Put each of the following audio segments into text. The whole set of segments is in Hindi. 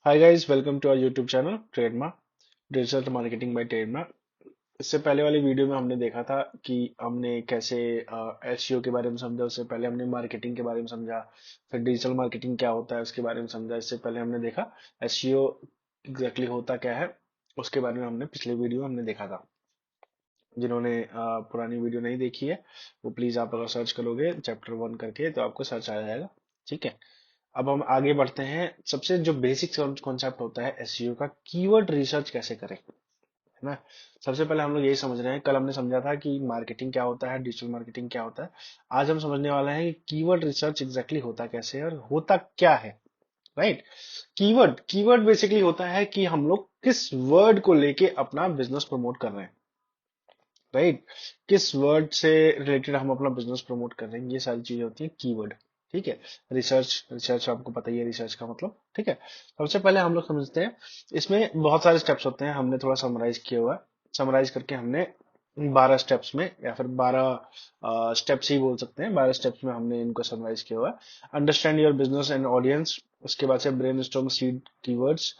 Hi guys, welcome to our YouTube channel ट्रेडमा डिजिटल मार्केटिंग बाय ट्रेडमा। इससे पहले वाली वीडियो में हमने देखा था कि हमने कैसे एसईओ के बारे में समझा। उससे पहले हमने मार्केटिंग के बारे में समझा, फिर डिजिटल मार्केटिंग क्या होता है उसके बारे में समझा। इससे पहले हमने देखा एसईओ एग्जैक्टली होता क्या है, उसके बारे में हमने पिछले वीडियो में हमने देखा था। जिन्होंने पुरानी वीडियो नहीं देखी है वो प्लीज, आप अगर सर्च करोगे चैप्टर 1 करके तो आपको सर्च आ जाएगा। ठीक है, अब हम आगे बढ़ते हैं। सबसे जो बेसिक कॉन्सेप्ट होता है एसईओ का, कीवर्ड रिसर्च कैसे करें, है ना। सबसे पहले हम लोग यही समझ रहे हैं, कल हमने समझा था कि मार्केटिंग क्या होता है, डिजिटल मार्केटिंग क्या होता है। आज हम समझने वाले हैं कि कीवर्ड रिसर्च एग्जैक्टली होता कैसे है और होता क्या है। राइट। कीवर्ड कीवर्ड बेसिकली होता है कि हम लोग किस वर्ड को लेके अपना बिजनेस प्रमोट कर रहे हैं। राइट, किस वर्ड से रिलेटेड हम अपना बिजनेस प्रमोट कर रहे हैं, ये सारी चीजें होती है कीवर्ड। ठीक है। रिसर्च रिसर्च आपको पता ही है रिसर्च का मतलब। ठीक है, सबसे पहले हम लोग समझते हैं। इसमें बहुत सारे स्टेप्स होते हैं, हमने थोड़ा समराइज किया हुआ है। समराइज करके हमने 12 स्टेप्स में या फिर 12 स्टेप्स ही बोल सकते हैं, 12 स्टेप्स में हमने इनको समराइज किया हुआ है। Understand your business and audience, उसके बाद से brainstorm seed keywords,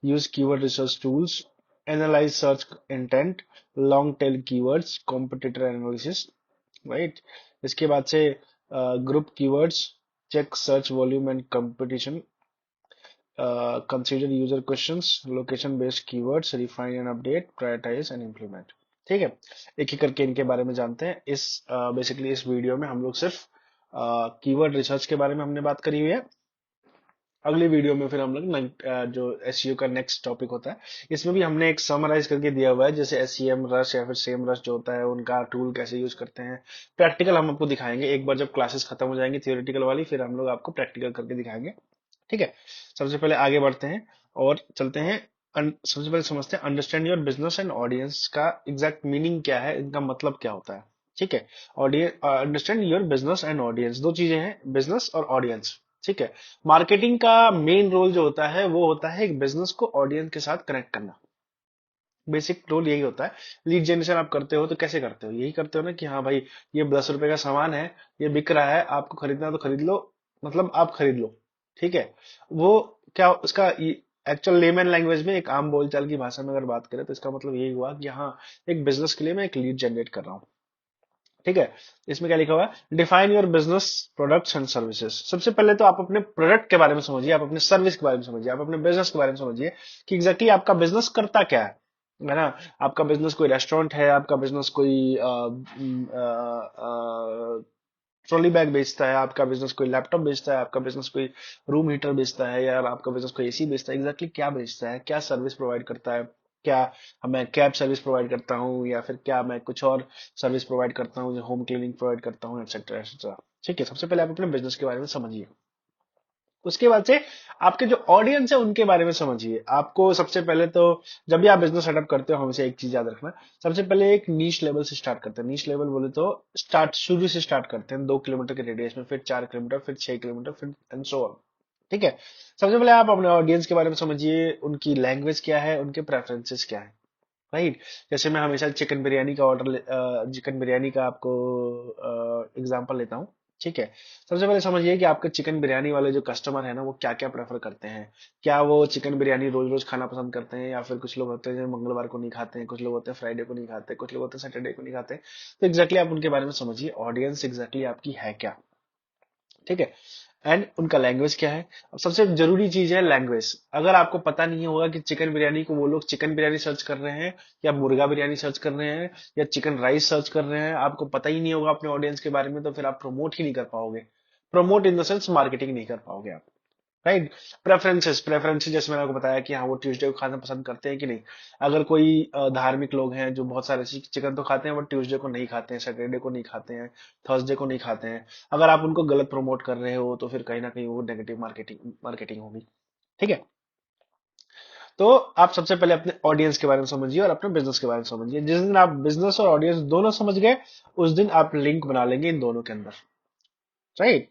use keyword research tools, analyse search intent, long tail keywords, competitor analysis. Right, इसके बाद से group keywords, check search volume and competition, consider user questions, location based keywords, refine and update, prioritise and implement. ठीक है, एक एक करके इनके बारे में जानते हैं। इस बेसिकली इस वीडियो में हम लोग सिर्फ कीवर्ड रिसर्च के बारे में हमने बात करी हुई है। अगली वीडियो में फिर हम लोग जो एसईओ का नेक्स्ट टॉपिक होता है, इसमें भी हमने एक समराइज करके दिया हुआ है, जैसे एसईएम रश या फिर सेम रश जो होता है उनका टूल कैसे यूज करते हैं। प्रैक्टिकल हम आपको दिखाएंगे एक बार जब क्लासेस खत्म हो जाएंगी थियोरेटिकल वाली, फिर हम लोग आपको प्रैक्टिकल करके दिखाएंगे। ठीक है, सबसे पहले आगे बढ़ते हैं और चलते हैं। सबसे पहले समझते हैं understand your business and audience का एग्जैक्ट मीनिंग क्या है, इनका मतलब क्या होता है। ठीक है, audience, understand your business and audience, दो चीजें हैं, बिजनेस और ऑडियंस। ठीक है, मार्केटिंग का मेन रोल जो होता है वो होता है एक बिजनेस को ऑडियंस के साथ कनेक्ट करना। बेसिक रोल यही होता है। लीड जनरेशन आप करते हो तो कैसे करते हो, यही करते हो ना कि हाँ भाई, ये 10 रुपए का सामान है, ये बिक रहा है, आपको खरीदना है तो खरीद लो, मतलब आप खरीद लो। ठीक है, वो क्या उसका एक्चुअल लेमन लैंग्वेज में, एक आम बोलचाल की भाषा में अगर बात करें तो इसका मतलब यही हुआ कि हाँ, एक बिजनेस के लिए मैं एक लीड जनरेट कर रहा हूँ। ठीक है, इसमें क्या लिखा हुआ है, define your business products and services. सबसे पहले तो आप अपने प्रोडक्ट के बारे में समझिए, आप अपने सर्विस के बारे में समझिए, आप अपने बिजनेस के बारे में समझिए कि एग्जैक्टली आपका बिजनेस करता क्या है ना। आपका बिजनेस कोई रेस्टोरेंट है, आपका बिजनेस कोई ट्रॉली बैग बेचता है, आपका बिजनेस कोई लैपटॉप बेचता है, आपका बिजनेस कोई रूम हीटर बेचता है, या आपका बिजनेस कोई एसी बेचता है, एग्जैक्टली क्या बेचता है, क्या सर्विस प्रोवाइड करता है। क्या मैं कैब सर्विस प्रोवाइड करता हूँ, या फिर क्या मैं कुछ और सर्विस प्रोवाइड करता हूँ, जो होम क्लीनिंग प्रोवाइड करता हूँ, एक्सेट्रा एक्सेट्रा। ठीक है, सबसे पहले आप अपने बिजनेस के बारे में समझिए। उसके बाद से आपके जो ऑडियंस है उनके बारे में समझिए। आपको सबसे पहले तो, जब भी आप बिजनेस सेटअप करते हो हमेशा एक चीज याद रखना, सबसे पहले एक नीश लेवल से स्टार्ट करते हैं। नीश लेवल बोले तो स्टार्ट शुरू से स्टार्ट करते हैं 2 किलोमीटर के रेडियस में, फिर 4 किलोमीटर, फिर 6 किलोमीटर, फिर एंड सो ऑन। ठीक है, सबसे पहले आप अपने ऑडियंस के बारे में समझिए, उनकी लैंग्वेज क्या है, उनके प्रेफरेंसेस क्या है। राइट, जैसे मैं हमेशा चिकन बिरयानी का चिकन बिरयानी का आपको एग्जांपल लेता हूँ। ठीक है, सबसे पहले समझिए कि आपके चिकन बिरयानी वाले जो कस्टमर है ना, वो क्या क्या प्रेफर करते हैं। क्या वो चिकन बिरयानी रोज रोज खाना पसंद करते हैं, या फिर कुछ लोग होते हैं जो मंगलवार को नहीं खाते हैं, कुछ लोग होते हैं फ्राइडे को नहीं खाते, कुछ लोग होते हैं सैटरडे को नहीं खाते। तो एग्जैक्टली आप उनके बारे में समझिए, ऑडियंस एग्जैक्टली आपकी है क्या। ठीक है, एंड उनका लैंग्वेज क्या है। अब सबसे जरूरी चीज है लैंग्वेज। अगर आपको पता नहीं होगा कि चिकन बिरयानी को वो लोग चिकन बिरयानी सर्च कर रहे हैं, या मुर्गा बिरयानी सर्च कर रहे हैं, या चिकन राइस सर्च कर रहे हैं, आपको पता ही नहीं होगा अपने ऑडियंस के बारे में, तो फिर आप प्रमोट ही नहीं कर पाओगे। Promote in the sense marketing नहीं कर पाओगे आप। राइट, प्रेफरेंसेस प्रेफरेंसेस जैसे मैंने आपको बताया कि हाँ, वो ट्यूसडे को खाना पसंद करते हैं कि नहीं। अगर कोई धार्मिक लोग हैं जो बहुत सारे चिकन तो खाते हैं, बट ट्यूसडे को नहीं खाते हैं, सैटरडे को नहीं खाते हैं, थर्सडे को नहीं खाते हैं। अगर आप उनको गलत प्रमोट कर रहे हो तो फिर कहीं ना कहीं वो नेगेटिव मार्केटिंग मार्केटिंग होगी। ठीक है, तो आप सबसे पहले अपने ऑडियंस के बारे में समझिए और अपने बिजनेस के बारे में समझिए। जिस दिन आप बिजनेस और ऑडियंस दोनों समझ गए, उस दिन आप लिंक बना लेंगे इन दोनों के अंदर। राइट,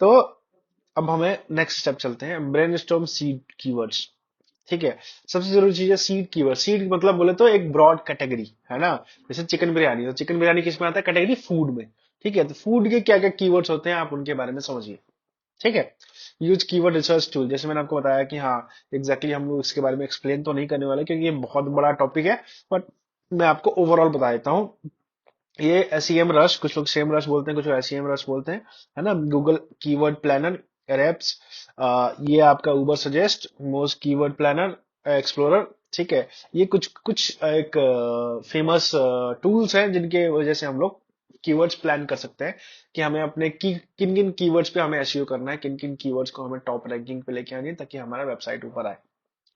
तो अब हमें नेक्स्ट स्टेप चलते हैं, ब्रेनस्टॉर्म सीड कीवर्ड्स। ठीक है, सबसे जरूरी चीज है सीड कीवर्ड। सीड मतलब बोले तो एक ब्रॉड कैटेगरी है ना। जैसे चिकन बिरयानी, तो चिकन बिरयानी किस में आता है, कैटेगरी फूड में। ठीक है, तो फूड के क्या क्या कीवर्ड्स होते हैं आप उनके बारे में समझिए। ठीक है। यूज कीवर्ड रिसर्च टूल, जैसे मैंने आपको बताया कि हाँ एग्जैक्टली हम लोग इसके बारे में एक्सप्लेन तो नहीं करने वाले क्योंकि ये बहुत बड़ा टॉपिक है, बट मैं आपको ओवरऑल बता देता हूँ। ये एसईएम रश, कुछ लोग सेम रश बोलते हैं, कुछ लोग एसईएम रश बोलते हैं, है ना। गूगल कीवर्ड प्लानर, एरेप्स, ये आपका Ubersuggest, most keyword planner, explorer. ठीक है, ये कुछ कुछ एक फेमस टूल्स हैं जिनके वजह से हम लोग कीवर्ड्स प्लान कर सकते हैं कि हमें अपने किन किन कीवर्ड्स पे हमें एसईओ करना है, किन किन कीवर्ड्स को हमें टॉप रैंकिंग पे लेके आनी है ताकि हमारा वेबसाइट ऊपर आए,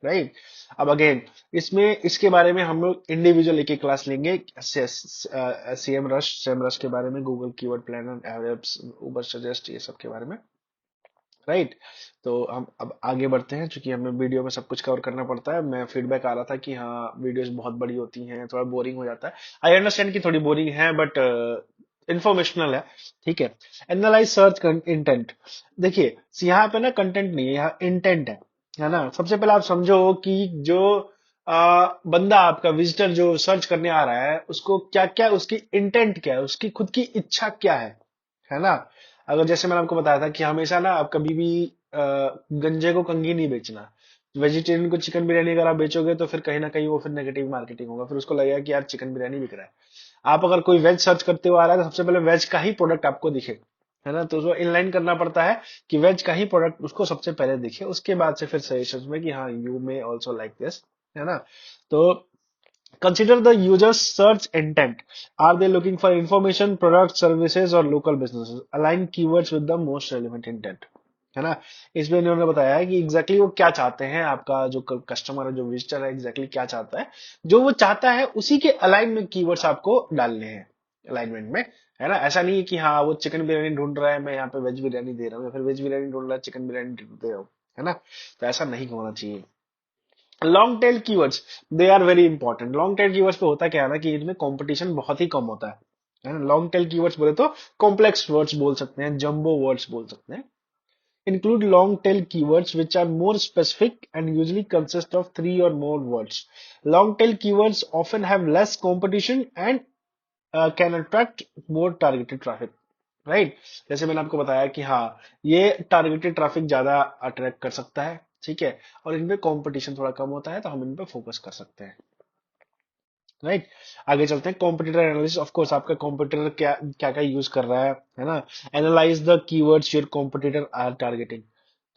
राइट। अब अगेन इसमें इसके बारे में हम लोग इंडिविजुअल एक एक क्लास लेंगे, सीएम रश, सेम रश के बारे में, गूगल कीवर्ड प्लानर, एवेप्स, उबर सजेस्ट, ये सब के बारे में, राइट। तो हम अब आगे बढ़ते हैं, क्योंकि हमें वीडियो में सब कुछ कवर करना पड़ता है। मैं फीडबैक आ रहा था कि हाँ वीडियोस बहुत बड़ी होती हैं, थोड़ा बोरिंग हो जाता है। आई अंडरस्टैंड कि थोड़ी बोरिंग है, बट इंफॉर्मेशनल है, ठीक है। एनालाइज सर्च इंटेंट, देखिए यहाँ पे ना कंटेंट नहीं है, यहाँ इंटेंट है ना। सबसे पहले आप समझो कि जो बंदा आपका विजिटर जो सर्च करने आ रहा है उसको क्या क्या, उसकी इंटेंट क्या है, उसकी खुद की इच्छा क्या है ना। अगर जैसे मैंने आपको बताया था कि हमेशा ना आप कभी भी गंजे को कंघी नहीं बेचना। वेजिटेरियन को चिकन बिरयानी अगर आप बेचोगे तो फिर कहीं ना कहीं वो फिर नेगेटिव मार्केटिंग होगा, फिर उसको लगेगा कि यार चिकन बिरयानी बिक रहा है। आप अगर कोई वेज सर्च करते हुए आ रहा है तो सबसे पहले वेज का ही प्रोडक्ट आपको दिखे, है ना। तो उसको इनलाइन करना पड़ता है कि वेज का ही प्रोडक्ट उसको सबसे पहले दिखे, उसके बाद से फिर सजेशन में कि हाँ you may also like this, है ना। तो consider the user's search intent. Are they looking for information, products, services or local businesses? Align keywords with the most relevant intent. है ना। इसमें इन्होंने बताया है कि एग्जैक्टली वो क्या चाहते हैं, आपका जो कस्टमर है, जो विजिटर है, एग्जैक्टली क्या चाहता है। जो वो चाहता है उसी के अलाइन में कीवर्ड्स आपको डालने हैं अलाइनमेंट में, है ना। ऐसा नहीं है कि हाँ वो चिकन बिरयानी ढूंढ रहा है, मैं यहाँ पे वेज बिरयानी दे रहा हूँ, या फिर वेज बिरयानी ढूंढ रहा है, चिकन बिरयानी दे रहा हूँ, है ना। तो ऐसा नहीं होना चाहिए। Long tail keywords, they are very important. Long tail keywords पे होता क्या है ना कि इनमें कंपटीशन बहुत ही कम होता है ना। लॉन्ग टेल कीवर्ड्स बोले तो कॉम्प्लेक्स वर्ड्स बोल सकते हैं, जंबो वर्ड्स बोल सकते हैं। Include long tail keywords which are more specific and usually consist of three or more words. Long tail keywords often have less competition and can attract more targeted traffic. Right, जैसे मैंने आपको बताया कि हाँ ये टारगेटेड ट्रैफिक ज्यादा अट्रैक्ट कर सकता है, ठीक है। और इनपे कंपटीशन थोड़ा कम होता है तो हम इन पे फोकस कर सकते हैं, राइट। आगे चलते हैं, कॉम्पिटिटर एनालिसिस। ऑफ कोर्स आपका कॉम्पिटिटर क्या क्या क्या यूज कर रहा है ना। Analyse the keywords your competitor are targeting,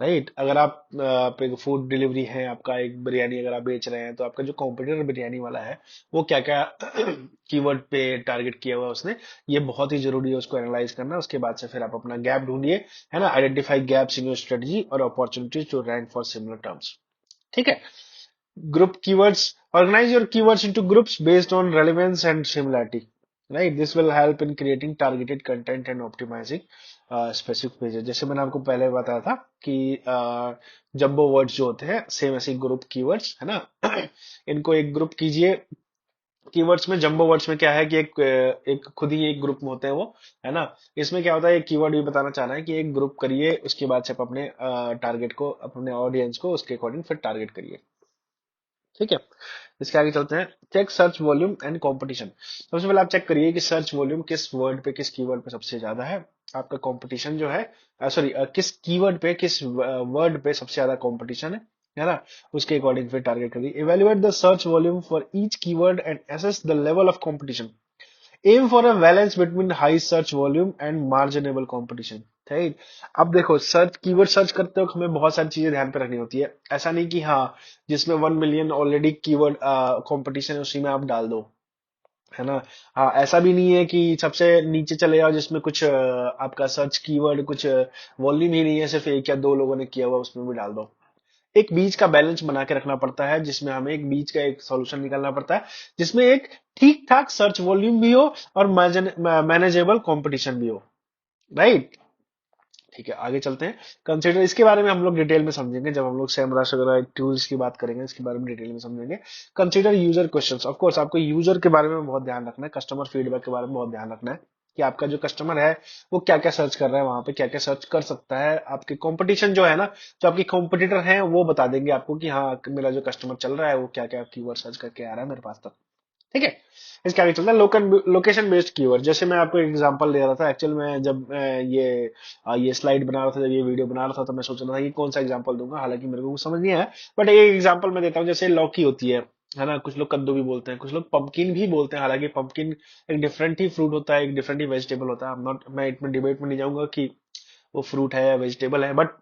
right. अगर आप एक फूड डिलीवरी है, आपका एक बिरयानी अगर आप बेच रहे हैं, तो आपका जो कॉम्पिटिटर बिरयानी वाला है वो क्या क्या कीवर्ड पे टारगेट किया हुआ है उसने, ये बहुत ही जरूरी है उसको एनालाइज करना। उसके बाद से फिर आप अपना गैप ढूंढिए, है ना। Identify gaps in your strategy और opportunities to rank for similar terms, ठीक है। Group keywords, organize your keywords into groups based on relevance and similarity, right? This will help in creating targeted content and optimizing specific pages. जैसे मैंने आपको पहले बताया था कि जंबो वर्ड्स जो होते हैं सेम ऐसे ग्रुप कीवर्ड्स, है ना। इनको एक ग्रुप कीजिए। कीवर्ड्स में, जंबो वर्ड्स में क्या है कि एक खुद ही एक ग्रुप में होते हैं वो, है ना। इसमें क्या होता है, एक कीवर्ड ये बताना चाह रहा है कि एक ग्रुप करिए, उसके बाद से आप अपने टारगेट को, अपने ऑडियंस को उसके अकॉर्डिंग फिर टारगेट करिए, ठीक है। इसके आगे चलते हैं, check search volume and competition. सबसे पहले आप चेक करिए कि सर्च वॉल्यूम किस वर्ड पे, किस कीवर्ड पे सबसे ज्यादा है। आपका कंपटीशन जो है, सॉरी किस कीवर्ड पे, किस वर्ड पे सबसे ज्यादा कंपटीशन है ना। उसके अकॉर्डिंग फिर टारगेट करिए। Evaluate the search volume for each keyword and assess the level of competition. Aim for a balance between high search volume and marginable competition, right. अब देखो सर्च, कीवर्ड सर्च करते वक्त हमें बहुत सारी चीजें ध्यान पे रखनी होती है। ऐसा नहीं कि हाँ जिसमें 1 मिलियन ऑलरेडी कीवर्ड कंपटीशन है उसी में आप डाल दो, है ना। हाँ ऐसा भी नहीं है कि सबसे नीचे चले जाओ जिसमें कुछ आपका सर्च कीवर्ड कुछ वॉल्यूम ही नहीं है, सिर्फ एक या दो लोगों ने किया हुआ, उसमें भी डाल दो। एक बीच का बैलेंस बना के रखना पड़ता है, जिसमें हमें एक बीच का एक सॉल्यूशन निकालना पड़ता है, जिसमें एक ठीक ठाक सर्च वॉल्यूम भी हो और मैनेजेबल कंपटीशन भी हो, राइट। ठीक है, आगे चलते हैं। कंसिडर, इसके बारे में हम लोग डिटेल में समझेंगे जब हम लोग सेमरस वगैरह टूल्स की बात करेंगे, इसके बारे में डिटेल में समझेंगे। Consider user questions. Of course आपको यूजर के बारे में बहुत ध्यान रखना है, कस्टमर फीडबैक के बारे में बहुत ध्यान रखना है कि आपका जो कस्टमर है वो क्या क्या सर्च कर रहा है, वहां पे क्या क्या सर्च कर सकता है। आपके कंपटीशन जो है ना, जो आपके कॉम्पिटिटर हैं वो बता देंगे आपको कि हाँ मेरा जो कस्टमर चल रहा है वो क्या क्या कीवर्ड सर्च करके आ रहा है मेरे पास तक, ठीक है। इसके आगे चलता है लोकेशन बेस्ड कीवर्ड। जैसे मैं आपको एग्जांपल दे रहा था, एक्चुअल में जब ये स्लाइड बना रहा था, जब ये वीडियो बना रहा था, तो मैं सोच रहा था कि कौन सा एग्जांपल दूंगा, हालांकि मेरे को कुछ समझ नहीं आया, बट एक एग्जांपल मैं देता हूँ। जैसे लौकी होती है ना, कुछ लोग कद्दू भी बोलते हैं, कुछ लोग पंपकिन भी बोलते हैं। हालांकि पंपकिन एक डिफरेंट ही फ्रूट होता है, एक डिफरेंट ही वेजिटेबल होता है। मैं इसमें डिबेट में नहीं जाऊंगा कि वो फ्रूट है या वेजिटेबल है, बट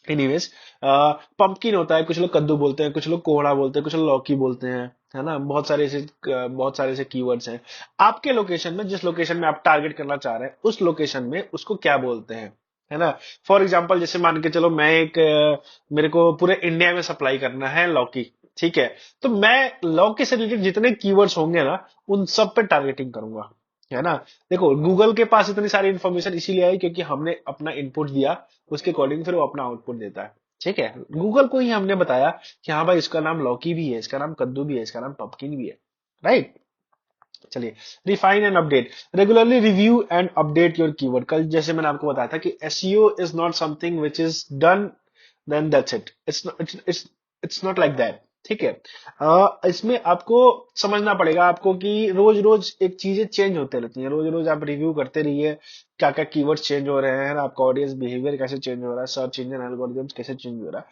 एनीवेज, पंपकिन होता है, कुछ लोग कद्दू बोलते हैं, कुछ लोग कोहड़ा बोलते हैं, कुछ लोग लौकी बोलते हैं, है ना। बहुत सारे ऐसे कीवर्ड्स हैं। आपके लोकेशन में, जिस लोकेशन में आप टारगेट करना चाह रहे हैं, उस लोकेशन में उसको क्या बोलते हैं, है ना। फॉर एग्जाम्पल, जैसे मान के चलो मैं मेरे को पूरे इंडिया में सप्लाई करना है लौकी, ठीक है। तो मैं लौकी से रिलेटेड जितने कीवर्ड्स होंगे ना, उन सब पे टारगेटिंग करूंगा, है ना। देखो, गूगल के पास इतनी सारी इंफॉर्मेशन इसीलिए आई क्योंकि हमने अपना इनपुट दिया, उसके अकॉर्डिंग फिर वो अपना आउटपुट देता है। ठीक है, गूगल को ही हमने बताया कि हाँ भाई, इसका नाम लौकी भी है, इसका नाम कद्दू भी है, इसका नाम पम्पकिन भी है, राइट। चलिए, refine and update. Regularly review and update your keyword. कल जैसे मैंने आपको बताया था कि SEO is not something which is done then that's it. It's not like that. ठीक है। इसमें आपको समझना पड़ेगा आपको कि रोज रोज एक चीजें चेंज होते रहती हैं, रोज रोज आप रिव्यू करते रहिए, क्या क्या कीवर्ड्स चेंज हो रहे हैं, आपका ऑडियंस बिहेवियर कैसे चेंज हो रहा है, सर्च इंजन एल्गोरिथम्स कैसे चेंज हो रहा है,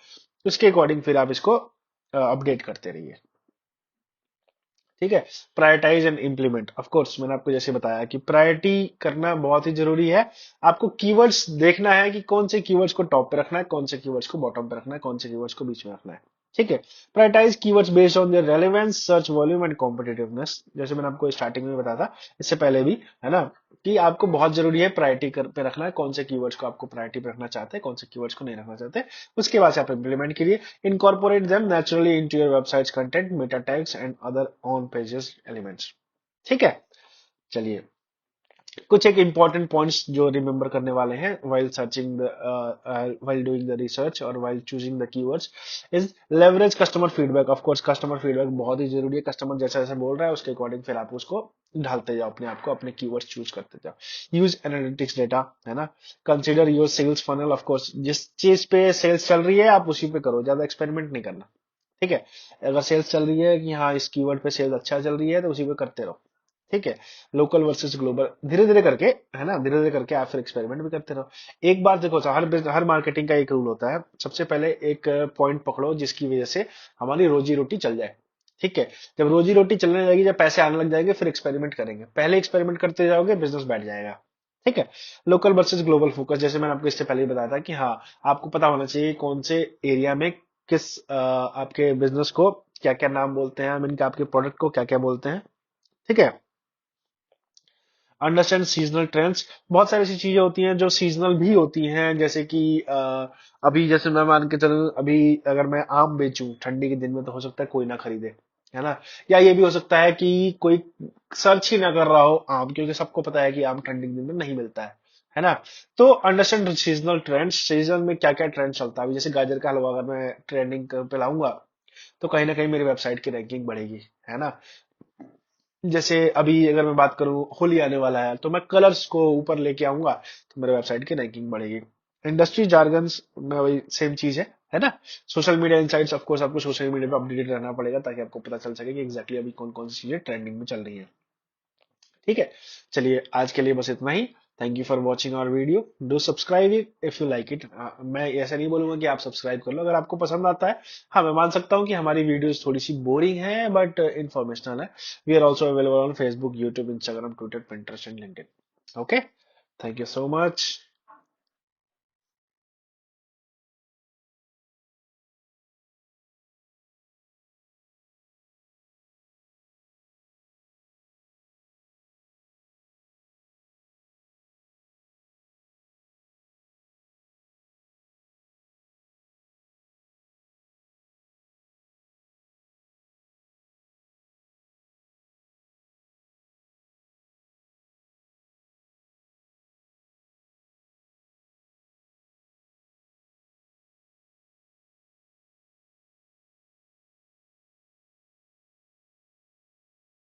उसके अकॉर्डिंग फिर आप इसको अपडेट करते रहिए। ठीक है। Prioritise and implement. Of course मैंने आपको जैसे बताया कि प्रायोरिटी करना बहुत ही जरूरी है। आपको कीवर्ड्स देखना है कि कौन से कीवर्ड्स को टॉप पे रखना है, कौन से कीवर्ड्स को बॉटम पे रखना है, कौन से कीवर्ड्स को बीच में रखना है। ठीक है। Prioritise keywords based on their relevance, search volume and competitiveness. जैसे मैंने आपको स्टार्टिंग में बताया था, इससे पहले भी, है ना, कि आपको बहुत जरूरी है प्रायोरिटी पे रखना है, कौन से कीवर्ड्स को आपको प्रायोरिटी पे रखना चाहते हैं, कौन से कीवर्ड्स को नहीं रखना चाहते। उसके बाद से आप इंप्लीमेंट कीजिए। Incorporate them naturally into your website's content, meta tags and other on pages elements। ठीक है। चलिए, कुछ एक इंपॉर्टेंट पॉइंट्स जो रिमेंबर करने वाले हैं while searching the while doing the research और while choosing the keywords is leverage customer feedback। of course customer feedback बहुत ही जरूरी है। कस्टमर जैसा जैसा बोल रहा है उसके अकॉर्डिंग फिर आप उसको ढालते जाओ, अपने आप को, अपने कीवर्ड्स चूज करते जाओ। यूज एनालिटिक्स डेटा, है ना। Consider your sales funnel. Of course जिस चीज पे सेल्स चल रही है आप उसी पे करो, ज्यादा एक्सपेरिमेंट नहीं करना। ठीक है। अगर सेल्स चल रही है कि हाँ इस कीवर्ड पे सेल्स अच्छा चल रही है, तो उसी पे करते रहो। ठीक है। लोकल वर्सेस ग्लोबल, धीरे धीरे करके, है ना, धीरे धीरे करके आप फिर एक्सपेरिमेंट भी करते रहो। एक बार देखो, हर मार्केटिंग का एक रूल होता है। सबसे पहले एक पॉइंट पकड़ो जिसकी वजह से हमारी रोजी रोटी चल जाए। ठीक है। जब रोजी रोटी चलने लगेगी, जब पैसे आने लग जाएंगे, फिर एक्सपेरिमेंट करेंगे। पहले एक्सपेरिमेंट करते जाओगे, बिजनेस बैठ जाएगा। ठीक है। लोकल वर्सेस ग्लोबल फोकस, जैसे मैंने आपको इससे पहले ही बताया था कि हाँ, आपको पता होना चाहिए कौन से एरिया में किस आपके बिजनेस को क्या क्या नाम बोलते हैं, मीन आपके प्रोडक्ट को क्या क्या बोलते हैं। ठीक है। Understand seasonal trends. बहुत सारी ऐसी चीजें होती हैं जो सीजनल भी होती हैं, जैसे कि अभी जैसे मैं मान के चलूं, अभी अगर मैं आम बेचूं ठंडी के दिन में, तो हो सकता है कोई ना खरीदे, है ना। या ये भी हो सकता है कि कोई सर्च ही ना कर रहा हो आम, क्योंकि सबको पता है कि आम ठंडी के दिन में नहीं मिलता है ना। तो अंडरस्टैंड सीजनल ट्रेंड्स, सीजन में क्या क्या ट्रेंड चलता है। अभी जैसे गाजर का हलवा अगर मैं ट्रेंडिंग पे लाऊंगा, तो कहीं ना कहीं मेरी वेबसाइट की रैंकिंग बढ़ेगी, है ना। जैसे अभी अगर मैं बात करूं, होली आने वाला है, तो मैं कलर्स को ऊपर लेके आऊंगा, तो मेरे वेबसाइट की रैंकिंग बढ़ेगी। इंडस्ट्री जार्गन्स में वही सेम चीज है ना। Social media insights, of course आपको सोशल मीडिया पे अपडेटेड रहना पड़ेगा, ताकि आपको पता चल सके कि एग्जैक्टली अभी कौन कौन सी चीजें ट्रेंडिंग में चल रही हैं। ठीक है। चलिए, आज के लिए बस इतना ही। Thank you for watching our video. Do subscribe it if you like it. मैं ऐसा नहीं बोलूंगा कि आप सब्सक्राइब कर लो अगर आपको पसंद आता है। हाँ, मैं मान सकता हूँ कि हमारी वीडियोस थोड़ी सी बोरिंग है, बट इंफॉर्मेशनल है। We are also available on Facebook, YouTube, Instagram, Twitter, Pinterest and LinkedIn. Okay. Thank you so much.